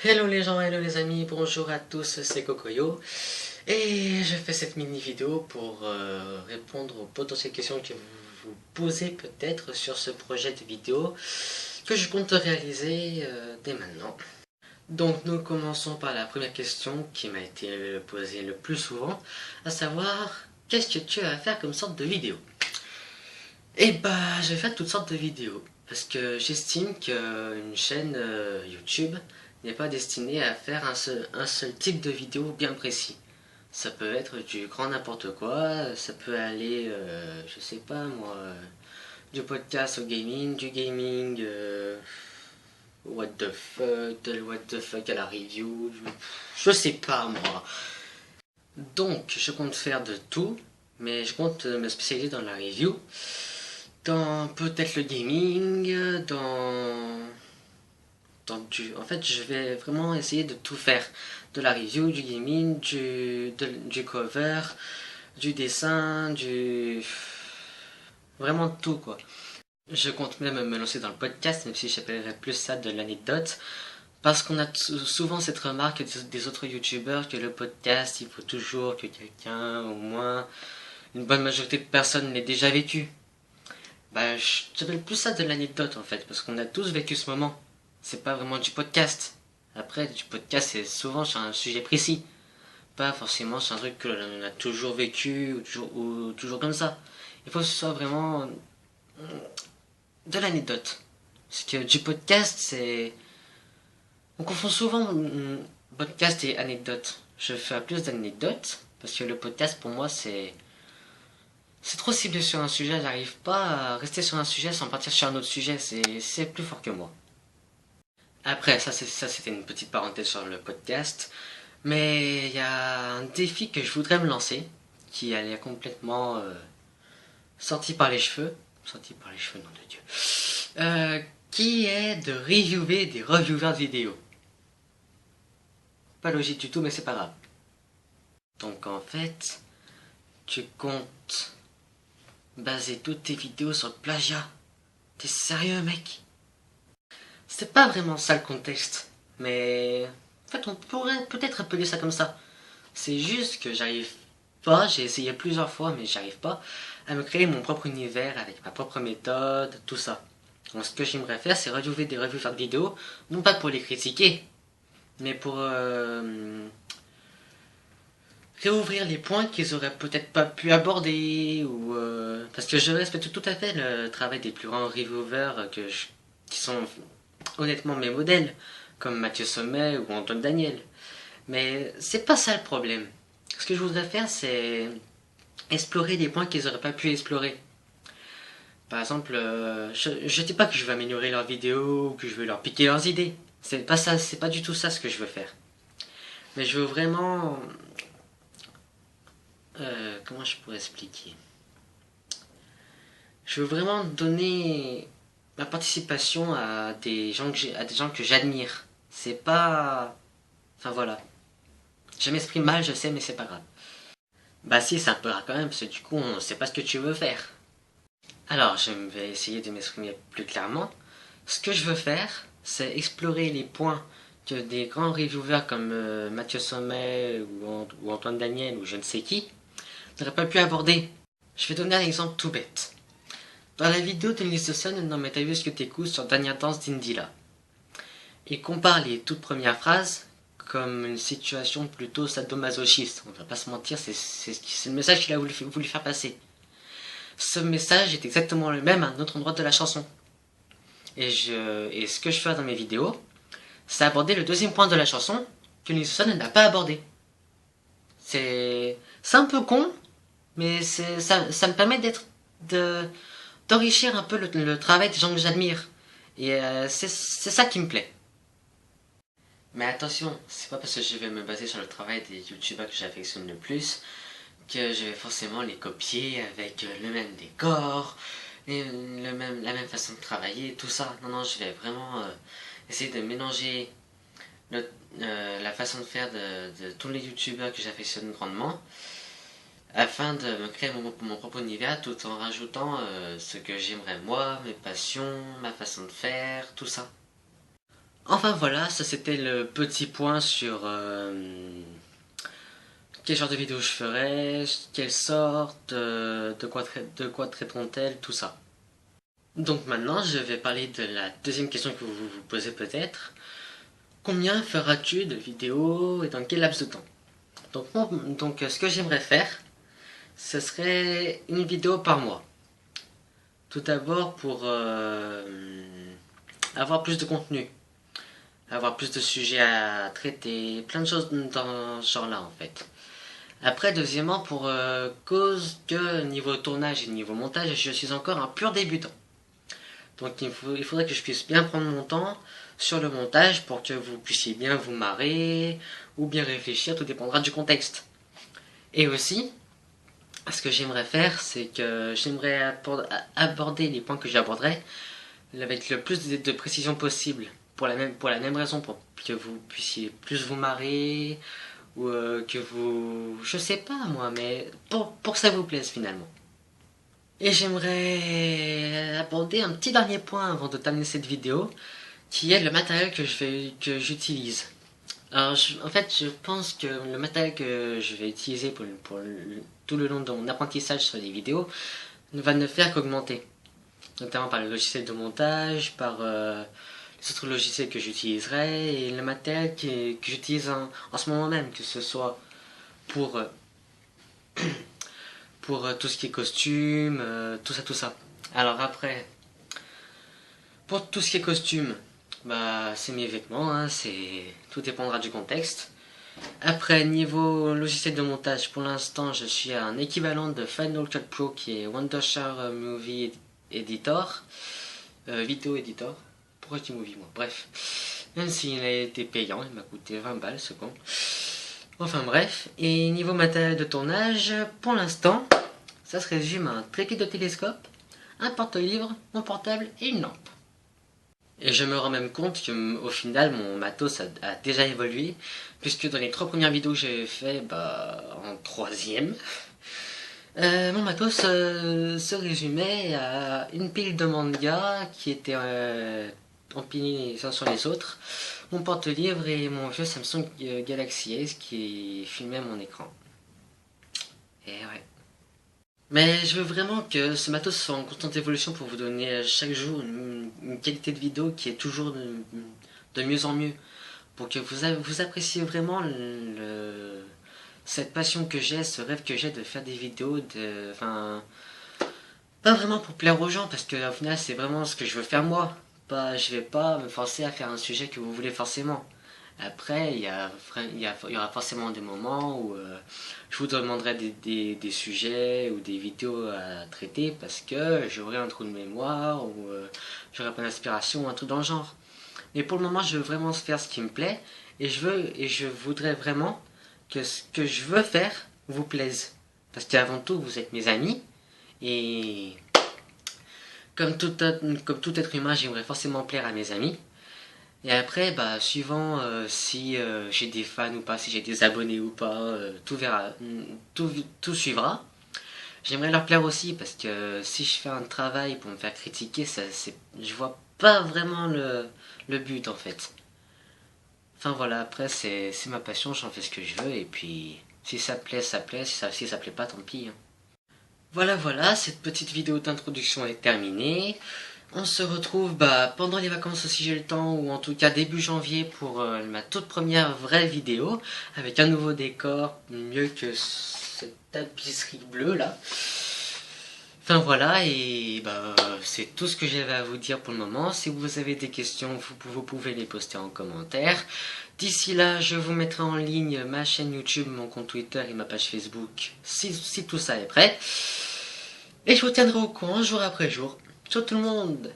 Hello les gens, hello les amis, bonjour à tous, c'est Kokoyo. Et je fais cette mini vidéo pour répondre aux potentielles questions que vous vous posez peut-être sur ce projet de vidéo que je compte réaliser dès maintenant. Donc nous commençons par la première question qui m'a été posée le plus souvent, à savoir qu'est-ce que tu as à faire comme sorte de vidéo? Et bah je vais faire toutes sortes de vidéos parce que j'estime qu'une chaîne YouTube n'est pas destinée à faire un seul type de vidéo bien précis. Ça peut être du grand n'importe quoi, ça peut aller, je sais pas moi, du podcast au gaming, du gaming, what the fuck, de what the fuck à la review, je sais pas moi. Donc je compte faire de tout, mais je compte me spécialiser dans la review, dans peut-être le gaming, en fait, je vais vraiment essayer de tout faire. De la review, du gaming, du cover, du dessin, vraiment tout quoi. Je compte même me lancer dans le podcast, même si j'appellerais plus ça de l'anecdote. Parce qu'on a souvent cette remarque des autres youtubeurs que le podcast, il faut toujours que quelqu'un, au moins, une bonne majorité de personnes l'ait déjà vécu. Bah, j'appelle plus ça de l'anecdote en fait, parce qu'on a tous vécu ce moment. C'est pas vraiment du podcast. Après, du podcast, c'est souvent sur un sujet précis. Pas forcément sur un truc que l'on a toujours vécu ou toujours comme ça. Il faut que ce soit vraiment de l'anecdote. Parce que du podcast, c'est... On confond souvent podcast et anecdote. Je fais plus d'anecdotes, parce que le podcast, pour moi, c'est trop ciblé sur un sujet, j'arrive pas à rester sur un sujet sans partir sur un autre sujet, c'est plus fort que moi. Après, ça c'était une petite parenthèse sur le podcast, mais il y a un défi que je voudrais me lancer, qui est complètement sorti par les cheveux, nom de Dieu, qui est de reviewer des reviewers de vidéos. Pas logique du tout, mais c'est pas grave. Donc en fait, tu comptes baser toutes tes vidéos sur le plagiat. T'es sérieux, mec? C'est pas vraiment ça le contexte, mais en fait on pourrait peut-être appeler ça comme ça. C'est juste que j'arrive pas, j'ai essayé plusieurs fois mais j'arrive pas à me créer mon propre univers avec ma propre méthode, tout ça. Donc ce que j'aimerais faire c'est reviewer des revues, faire des vidéos, non pas pour les critiquer, mais pour réouvrir les points qu'ils auraient peut-être pas pu aborder ou parce que je respecte tout à fait le travail des plus grands reviewers qui sont honnêtement mes modèles, comme Mathieu Sommet ou Antoine Daniel. Mais c'est pas ça le problème. Ce que je voudrais faire, c'est explorer des points qu'ils auraient pas pu explorer. Par exemple, je dis pas que je veux améliorer leurs vidéos ou que je veux leur piquer leurs idées. C'est pas ça, c'est pas du tout ça ce que je veux faire. Mais je veux vraiment... comment je pourrais expliquer? Je veux vraiment donner ma participation à des gens que j'admire. C'est pas... Enfin voilà. Je m'exprime mal, je sais, mais c'est pas grave. Bah si, c'est un peu grave quand même, parce que du coup, on sait pas ce que tu veux faire. Alors, je vais essayer de m'exprimer plus clairement. Ce que je veux faire, c'est explorer les points que des grands reviewers comme Mathieu Sommet ou Antoine Daniel ou je ne sais qui n'auraient pas pu aborder. Je vais donner un exemple tout bête. Dans la vidéo de Nils dans Mais t'as vu ce que t'écoutes sur Dernière danse d'Indila, il compare les toutes premières phrases comme une situation plutôt sadomasochiste. On va pas se mentir, c'est le message qu'il a voulu faire passer. Ce message est exactement le même à un autre endroit de la chanson. Et ce que je fais dans mes vidéos, c'est aborder le deuxième point de la chanson que Nilsson n'a pas abordé. C'est un peu con, mais ça me permet d'enrichir un peu le travail des gens que j'admire. Et c'est ça qui me plaît. Mais attention, c'est pas parce que je vais me baser sur le travail des youtubeurs que j'affectionne le plus que je vais forcément les copier avec le même décor, la même façon de travailler, tout ça. Non, non, je vais vraiment essayer de mélanger la façon de faire de tous les youtubeurs que j'affectionne grandement afin de me créer mon propre univers tout en rajoutant ce que j'aimerais moi, mes passions, ma façon de faire, tout ça. Enfin voilà, ça c'était le petit point sur quel genre de vidéo je ferais, quelle sorte, de quoi traiteront-elles, tout ça. Donc maintenant, je vais parler de la deuxième question que vous vous posez peut-être. Combien feras-tu de vidéos et dans quel laps de temps? Donc, ce que j'aimerais faire, ce serait une vidéo par mois. Tout d'abord pour avoir plus de contenu, avoir plus de sujets à traiter, plein de choses dans ce genre-là en fait. Après, deuxièmement, pour cause que niveau tournage et niveau montage, je suis encore un pur débutant. Donc il faudrait que je puisse bien prendre mon temps sur le montage pour que vous puissiez bien vous marrer ou bien réfléchir, tout dépendra du contexte. Et aussi, ce que j'aimerais faire, c'est que j'aimerais aborder les points que j'aborderai avec le plus de précision possible, pour la même raison, pour que vous puissiez plus vous marrer, ou que vous... je sais pas moi, mais pour que ça vous plaise finalement. Et j'aimerais aborder un petit dernier point avant de terminer cette vidéo, qui est le matériel que j'utilise. Alors, en fait, je pense que le matériel que je vais utiliser tout le long de mon apprentissage sur les vidéos ne va ne faire qu'augmenter. Notamment par le logiciel de montage, par les autres logiciels que j'utiliserai, et le matériel que j'utilise en ce moment même, que ce soit pour, pour tout ce qui est costume, tout ça, tout ça. Alors après, pour tout ce qui est costume, bah c'est mes vêtements, hein, tout dépendra du contexte. Après, niveau logiciel de montage, pour l'instant, je suis à un équivalent de Final Cut Pro qui est Wondershare Movie Editor, Video Editor. Pourquoi je dis Movie moi? Bref, même s'il a été payant, il m'a coûté 20 balles ce con. Enfin bref, et niveau matériel de tournage, pour l'instant, ça se résume à un trépied de télescope, un porte-livre, mon portable et une lampe. Et je me rends même compte que au final mon matos a déjà évolué, puisque dans les 3 premières vidéos que j'avais fait, en troisième, mon matos se résumait à une pile de mangas qui était empilés les uns sur les autres, mon porte-livre et mon vieux Samsung Galaxy S qui filmait mon écran. Et ouais. Mais je veux vraiment que ce matos soit en constante évolution pour vous donner chaque jour une qualité de vidéo qui est toujours de mieux en mieux. Pour que vous appréciez vraiment cette passion que j'ai, ce rêve que j'ai de faire des vidéos, pas vraiment pour plaire aux gens, parce que au final c'est vraiment ce que je veux faire moi. Je vais pas me forcer à faire un sujet que vous voulez forcément. Après, il y aura forcément des moments où je vous demanderai des sujets ou des vidéos à traiter parce que j'aurai un trou de mémoire ou j'aurai pas d'inspiration ou un truc dans le genre. Mais pour le moment, je veux vraiment faire ce qui me plaît et je voudrais vraiment que ce que je veux faire vous plaise. Parce qu'avant tout, vous êtes mes amis et comme tout être humain, j'aimerais forcément plaire à mes amis. Et après, suivant si j'ai des fans ou pas, si j'ai des abonnés ou pas, tout suivra. J'aimerais leur plaire aussi parce que si je fais un travail pour me faire critiquer, je vois pas vraiment le but en fait. Enfin voilà, après c'est ma passion, j'en fais ce que je veux et puis si ça plaît, ça plaît, si ça plaît pas, tant pis. Hein. Voilà, cette petite vidéo d'introduction est terminée. On se retrouve pendant les vacances si j'ai le temps, ou en tout cas début janvier pour ma toute première vraie vidéo, avec un nouveau décor, mieux que cette tapisserie bleue là. Enfin voilà, et c'est tout ce que j'avais à vous dire pour le moment. Si vous avez des questions, vous pouvez les poster en commentaire. D'ici là, je vous mettrai en ligne ma chaîne YouTube, mon compte Twitter et ma page Facebook, si tout ça est prêt. Et je vous tiendrai au courant jour après jour. Ciao tout le monde!